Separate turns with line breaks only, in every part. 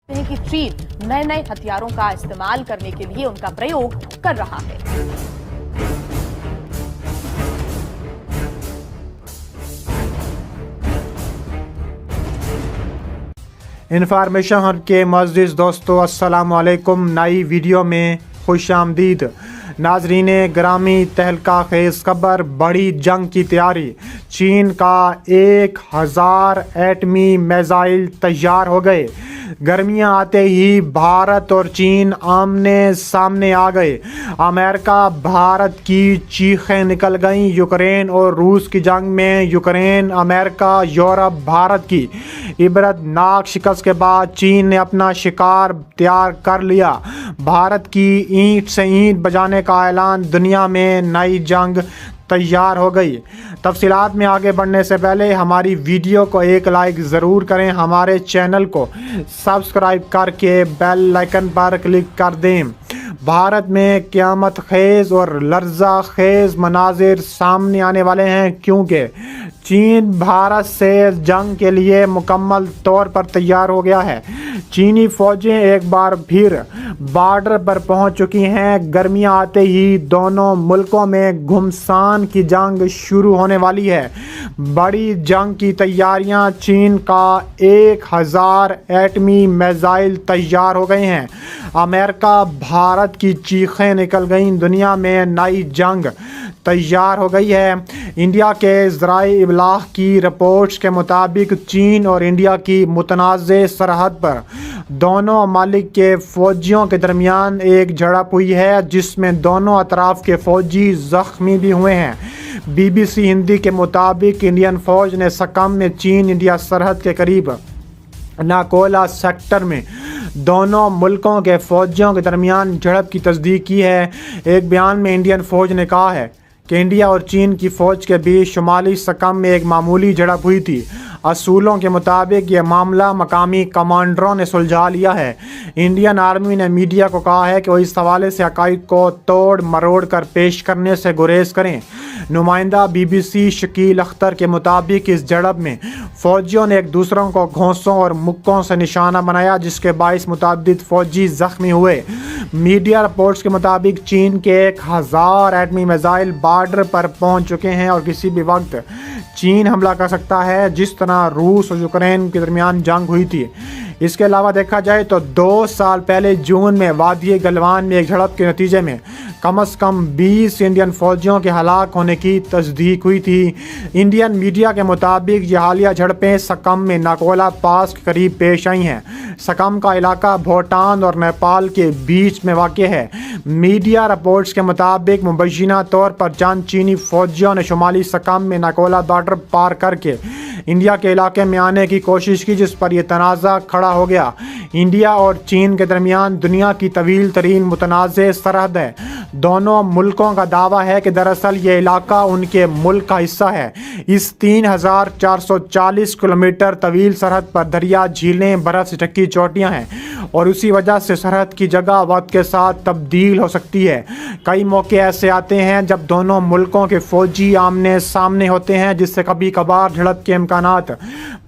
हैं कि चीन नए नए हथियारों का इस्तेमाल करने के लिए उनका प्रयोग कर रहा है।
इंफॉर्मेशन के मुअज़्ज़िज़ दोस्तों, अस्सलाम वालेकुम। नई वीडियो में खुश आमदीद। नाज़रीन ग्रामी, तहलका खेज़ खबर, बड़ी जंग की तैयारी। चीन का 1000 एटमी मिसाइल तैयार हो गए। गर्मियां आते ही भारत और चीन आमने सामने आ गए। अमेरिका भारत की चीखें निकल गईं। यूक्रेन और रूस की जंग में यूक्रेन, अमेरिका, यूरोप, भारत की इबरतनाक शिकस्त के बाद चीन ने अपना शिकार तैयार कर लिया। भारत की ईंट से ईंट बजाने का ऐलान, दुनिया में नई जंग तैयार हो गई। तफसीलात में आगे बढ़ने से पहले हमारी वीडियो को एक लाइक ज़रूर करें, हमारे चैनल को सब्सक्राइब करके बेल आइकन पर क्लिक कर दें। भारत में क़यामत खेज़ और लर्ज़ा खेज़ मनाजिर सामने आने वाले हैं, क्योंकि चीन भारत से जंग के लिए मुकम्मल तौर पर तैयार हो गया है। चीनी फ़ौजें एक बार फिर बॉर्डर पर पहुंच चुकी हैं। गर्मियां आते ही दोनों मुल्कों में घमासान की जंग शुरू होने वाली है। बड़ी जंग की तैयारियां, चीन का 1000 एटमी मिसाइल तैयार हो गए हैं। अमेरिका भारत की चीखें निकल गईं। दुनिया में नई जंग तैयार हो गई है। इंडिया के ज़राए इब्लाग की रिपोर्ट्स के मुताबिक चीन और इंडिया की मुतनाज़े सरहद पर दोनों ममालिक के फ़ौजियों के दरमियान एक झड़प हुई है, जिसमें दोनों अतराफ़ के फ़ौजी ज़ख्मी भी हुए हैं। BBC हिंदी के मुताबिक इंडियन फ़ौज ने सकम में चीन इंडिया सरहद के करीब नाकोला सेक्टर में दोनों मुल्कों के फ़ौजियों के दरमियान झड़प की तस्दीक की है। एक बयान में इंडियन फ़ौज ने कहा है कि इंडिया और चीन की फ़ौज के बीच शुमाली सकम में एक मामूली झड़प हुई थी। असूलों के मुताबिक ये मामला मकामी कमांडरों ने सुलझा लिया है। इंडियन आर्मी ने मीडिया को कहा है कि वो इस हवाले से हक़ाइक़ को तोड़ मरोड़ कर पेश करने से गुरेज करें। नुमाइंदा BBC शकील अख्तर के मुताबिक इस झड़प में फ़ौजियों ने एक दूसरों को घोंसों और मुक्कों से निशाना बनाया, जिसके बाइस मुतअद्दिद फ़ौजी ज़ख्मी हुए। मीडिया रिपोर्ट्स के मुताबिक चीन के 1000 एटमी मिसाइल बॉर्डर पर पहुंच चुके हैं और किसी भी वक्त चीन हमला कर सकता है, जिस तरह रूस और यूक्रेन के दरमियान जंग हुई थी। इसके अलावा देखा जाए तो 2 साल पहले जून में वादी गलवान में एक झड़प के नतीजे में कम से कम 20 इंडियन फ़ौजियों के हलाक होने की तस्दीक हुई थी। इंडियन मीडिया के मुताबिक ये हालिया झड़पें सकम में नाकोला पास के करीब पेश आई हैं। सकम का इलाका भूटान और नेपाल के बीच में वाक़ है। मीडिया रिपोर्ट्स के मुताबिक मुबैना तौर पर चंद चीनी फ़ौजियों ने शुमाली सकम में नाकोला बॉर्डर पार करके इंडिया के इलाके में आने की कोशिश की, जिस पर यह तनाज़ा खड़ा हो गया। इंडिया और चीन के दरमियान दुनिया की तवील तरीन मुतनाज़े सरहद है। दोनों मुल्कों का दावा है कि दरअसल ये इलाका उनके मुल्क का हिस्सा है। इस 3440 किलोमीटर तवील सरहद पर दरिया, झीलें, बर्फ़ से ढकी चोटियाँ हैं और उसी वजह से सरहद की जगह वक्त के साथ तब्दील हो सकती है। कई मौके ऐसे आते हैं जब दोनों मुल्कों के फ़ौजी आमने सामने होते हैं, जिससे कभी कभार झड़प के इम्कानात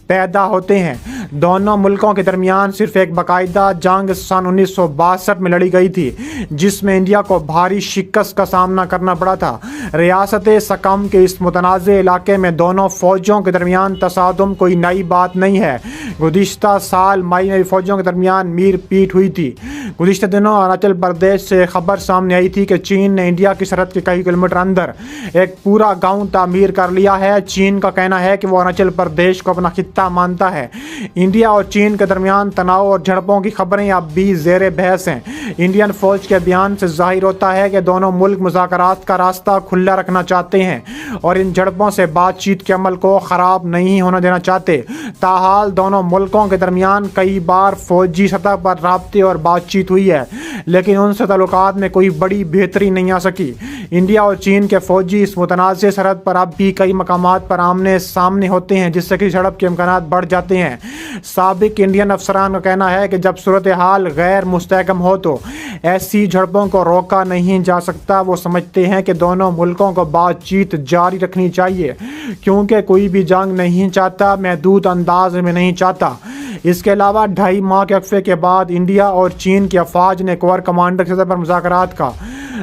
पैदा होते हैं। दोनों मुल्कों के दरमियान सिर्फ एक बाकायदा जंग सन 1962 में लड़ी गई थी, जिसमें इंडिया को भारी शिकस्त का सामना करना पड़ा था। रियासत सकम के इस मुतनाज़े इलाके में दोनों फ़ौजों के दरमियान तसादुम कोई नई बात नहीं है। गुज़िश्ता साल मई में फ़ौजों के दरमियान मीर पीट हुई थी। गुज़िश्ता दिनों अरुणाचल प्रदेश से खबर सामने आई थी कि चीन ने इंडिया की सरहद के कई किलोमीटर अंदर एक पूरा गाँव तामीर कर लिया है। चीन का कहना है कि वो अरुणाचल प्रदेश को अपना खित्ता मानता है। इंडिया और चीन के दरमियान तनाव और झड़पों की खबरें अब भी ज़ेरे बहस हैं। इंडियन फ़ौज के बयान से ज़ाहिर होता है कि दोनों मुल्क मुज़ाकरात का रास्ता खुला रखना चाहते हैं और इन झड़पों से बातचीत के अमल को ख़राब नहीं होने देना चाहते। ताहाल दोनों मुल्कों के दरमियान कई बार फ़ौजी सतह पर राब्ते और बातचीत हुई है, लेकिन उनसे ताल्लुकात में कोई बड़ी बेहतरी नहीं आ सकी। इंडिया और चीन के फ़ौजी इस मुतनाज़े सरहद पर अब भी कई मकामात पर आमने सामने होते हैं, जिससे कि झड़प के इम्कानात बढ़ जाते हैं। साबिक इंडियन अफसरान का कहना है कि जब सूरत हाल गैर मुस्तहकम हो तो ऐसी झड़पों को रोका नहीं जा सकता। वो समझते हैं कि दोनों मुल्कों को बातचीत जारी रखनी चाहिए, क्योंकि कोई भी जंग नहीं चाहता, महदूद अंदाज में नहीं चाहता। اس کے علاوہ 2.5 ماہ کے وقفے کے بعد انڈیا اور چین کی افواج نے کور کمانڈر کی سطح پر مذاکرات کا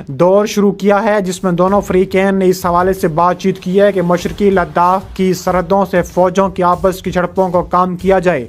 دور شروع کیا ہے، جس میں دونوں فریقین نے اس حوالے سے بات چیت کی ہے کہ مشرقی لداخ کی سرحدوں سے فوجوں کی آپس کی جھڑپوں کو کم کیا جائے۔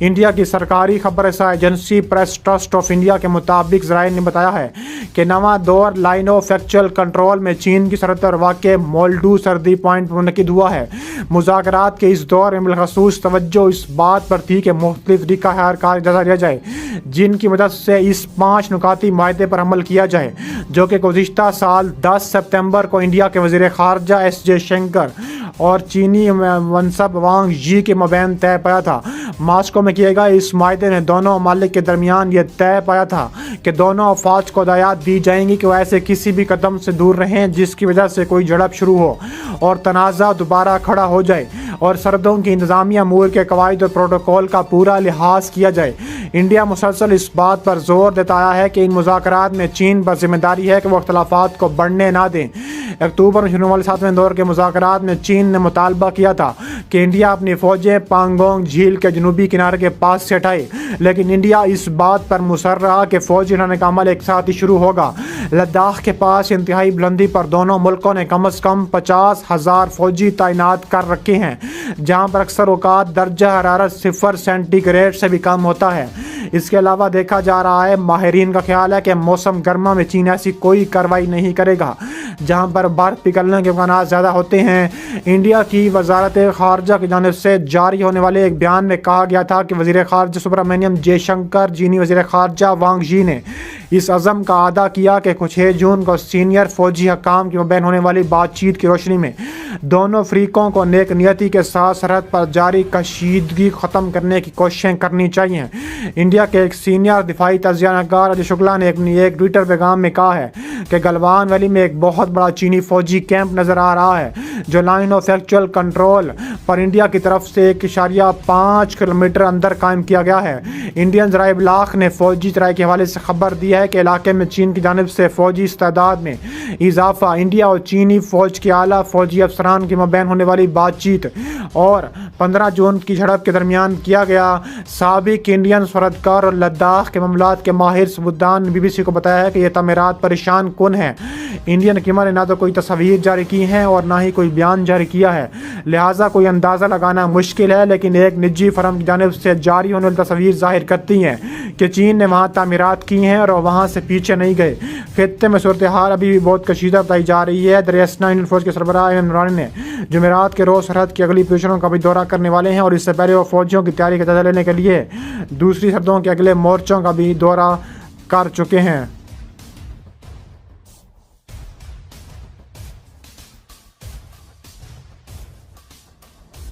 انڈیا کی سرکاری خبر رساں agency press trust of India کے مطابق ذرائع نے بتایا ہے کہ نواں دور لائن آف ایکچوئل کنٹرول میں چین کی سرحد پر واقع مولڈو سرحدی پوائنٹ پر منعقد ہوا ہے۔ مذاکرات کے اس دور میں بالخصوص توجہ اس بات پر تھی کہ مختلف طریقہ کار کا جائزہ لیا جائے جن کی مدد سے اس 5 نکاتی معاہدے پر عمل کیا جائے، جو کہ گزشتہ سال 10 ستمبر کو انڈیا کے وزیر خارجہ ایس جے شنکر اور چینی منصب وانگ یی کے مابین طے پایا تھا۔ ماسکو میں کیے گئے اس معاہدے نے دونوں ممالک کے درمیان یہ طے پایا تھا کہ دونوں افواج کو ہدایات دی جائیں گی کہ وہ ایسے کسی بھی قدم سے دور رہیں جس کی وجہ سے کوئی جھڑپ شروع ہو اور تنازع دوبارہ کھڑا ہو جائے، اور سرحدوں کی انتظامیہ امور کے قواعد اور پروٹوکول کا پورا لحاظ کیا جائے۔ انڈیا مسلسل اس بات پر زور دیتا آیا ہے کہ ان مذاکرات میں چین پر ذمہ داری ہے کہ وہ اختلافات کو بڑھنے نہ دیں۔ اکتوبر میں شروع والے 7ویں دور کے مذاکرات میں چین نے مطالبہ کیا تھا کہ انڈیا اپنی فوجیں پانگونگ جھیل کے جنوبی کنارے کے پاس سے ہٹائے، لیکن انڈیا اس بات پر مصر رہا کہ فوجی ہٹانے کا عمل ایک ساتھ ہی شروع ہوگا۔ لداخ کے پاس انتہائی بلندی پر دونوں ملکوں نے کم از کم 50,000 فوجی تعینات کر رکھے ہیں، جہاں پر اکثر اوقات درجہ حرارت 0 سینٹی گریڈ سے بھی کم ہوتا ہے۔ اس کے علاوہ دیکھا جا رہا ہے، ماہرین کا خیال ہے کہ موسم گرما میں چین ایسی کوئی کارروائی نہیں کرے گا جہاں پر برف پگھلنے کے امکانات زیادہ ہوتے ہیں۔ انڈیا کی وزارت خارجہ کی جانب سے جاری ہونے والے ایک بیان میں کہا گیا تھا کہ وزیر خارجہ سبرامنیم جے شنکر، چینی وزیر خارجہ وانگ یی نے اس عزم کا اعادہ کیا کہ 6 جون کو سینئر فوجی حکام کے مابین ہونے والی بات چیت کی روشنی میں دونوں فریقوں کو نیک نیتی کے ساتھ سرحد پر جاری کشیدگی ختم کرنے کی کوششیں کرنی چاہیے۔ انڈیا کے ایک سینئر دفاعی تجزیہ نگار اجے شکلا نے ایک ٹویٹر پیغام میں کہا ہے کہ گلوان ویلی میں ایک بہت بڑا چینی فوجی کیمپ نظر آ رہا ہے جو line of actual control per India کی طرف سے 1.5 کلومیٹر اندر قائم کیا گیا ہے۔ انڈین ذرائع ابلاغ نے فوجی چرائے کے حوالے سے خبر دی ہے کہ علاقے میں چین کی جانب سے فوجی استعداد میں اضافہ، انڈیا اور چینی فوج کے اعلیٰ فوجی افسران کے مابین ہونے والی بات چیت اور 15 جون کی جھڑپ کے درمیان کیا گیا۔ سابق انڈین سفارتکار اور لداخ کے معاملات کے ماہر ثبوتدان نے BBC کو بتایا ہے کہ یہ تعمیرات پریشان کن ہیں۔ انڈین حکومت نے نہ تو کوئی تصاویر جاری کی ہیں اور نہ ہی کوئی بیان جاری کیا ہے، لہٰذا کوئی اندازہ لگانا مشکل ہے، لیکن ایک نجی فرم کی جانب سے جاری ہونے والی تصاویر ظاہر کرتی ہیں کہ چین نے وہاں تعمیرات کی ہیں اور وہاں سے پیچھے نہیں گئے۔ خطے میں صورتحال ابھی بھی بہت کشیدہ بتائی جا رہی ہے۔ دریاسنا انڈین فوج کے سربراہ ایم نورانی نے جمعرات کے روز سرحد کی اگلی پوزیشنوں کا بھی دورہ کرنے والے ہیں اور اس سے پہلے وہ فوجیوں کی تیاری کا جائزہ لینے کے لیے دوسری سرحدوں کے اگلے مورچوں کا بھی دورہ کر چکے ہیں۔